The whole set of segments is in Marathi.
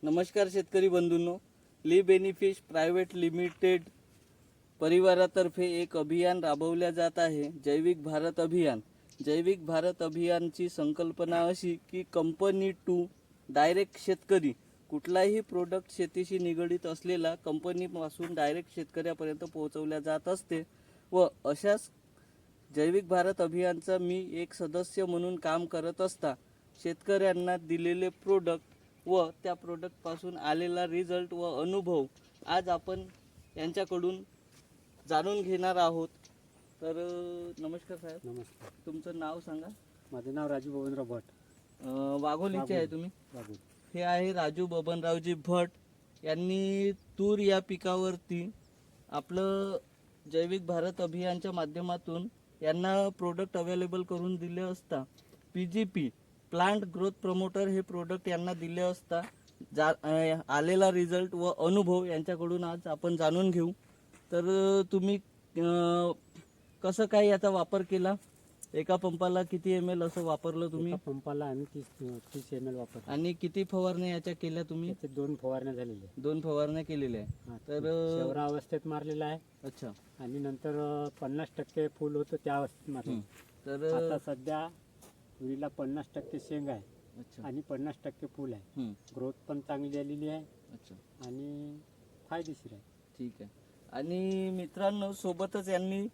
नमस्कार शेतकरी बंधूंनो, ली बेनिफिश प्रायव्हेट लिमिटेड परिवारातर्फे एक अभियान राबवल्या जात आहे, जैविक भारत अभियान. जैविक भारत अभियानची संकल्पना अशी की कंपनी टू डायरेक्ट शेतकरी, कुठलाही प्रोडक्ट शेतीशी निगडित असलेला कंपनीपासून डायरेक्ट शेतकऱ्यापर्यंत पोहोचवल्या जात असते. व अशाच जैविक भारत अभियानचा मी एक सदस्य म्हणून काम करत असता शेतकऱ्यांना दिलेले प्रोडक्ट व त्या प्रोडक्टपासून आलेला रिझल्ट व अनुभव आज आपण यांच्याकडून जाणून घेणार आहोत. तर नमस्कार साहेब. नमस्कार. तुमचं नाव सांगा. माझे नाव राजू बबनराव भट. वाघोलीचे आहे तुम्ही. वाघोली. हे आहे राजू बबनरावजी भट. यांनी तूर या पिकावरती आपलं जैविक भारत अभियानच्या माध्यमातून यांना प्रोडक्ट अवेलेबल करून दिले असता PGP प्लांट ग्रोथ प्रमोटर हे प्रोडक्ट यांना दिले असता आलेला रिझल्ट व अनुभव यांच्याकडून आज आपण जाणून घेऊ. तर तुम्ही कसं काय याचा वापर केला, एका पंपाला किती ml असं वापरलं तुम्ही? एका पंपाला आम्ही 30 ml वापरतो. आणि किती फवारण्या याच्या केल्या तुम्ही? त्याचे 2 फवारण्या झालेल्या. 2 फवारण्या केलेल्या आहे. तर शेवरा अवस्थेत मारलेला आहे. अच्छा. आणि नंतर 50% फुल होतं त्या अवस्थेत मारलं. तर आता सध्या तुरीला 50% शेंग आहे. अच्छा. आणि 50% फुल आहे. ग्रोथ पण चांगली आलेली आहे. अच्छा. आणि फायदेशीर आहे. ठीक आहे. आणि मित्रांनो, सोबतच यांनी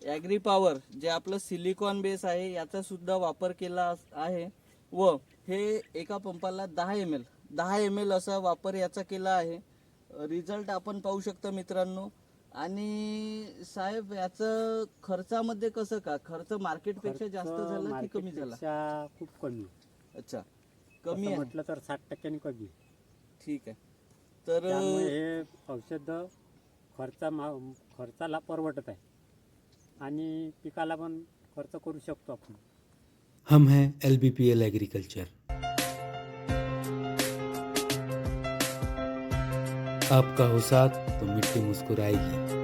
ॲग्री पॉवर जे आपलं सिलिकॉन बेस आहे याचा सुद्धा वापर केला आहे व हे एका पंपाला 10 ml असा वापर याचा केला आहे. रिझल्ट आपण पाहू शकता मित्रांनो. आणि साहेब, याचं खर्चामध्ये कसं का, खर्च मार्केटपेक्षा जास्त झाला की कमी झाला? मार्केटपेक्षा खूप कमी. अच्छा, कमी असं आहे. म्हटलं तर 60% कमी. ठीक आहे. तर त्यामुळे हे औषध खर्चाला परवडत आहे आणि पिकाला पण खर्च करू शकतो आपण. हम हैं LBPL एग्रीकल्चर. आपका हो साथ तो मिट्टी मुस्कुराएगी.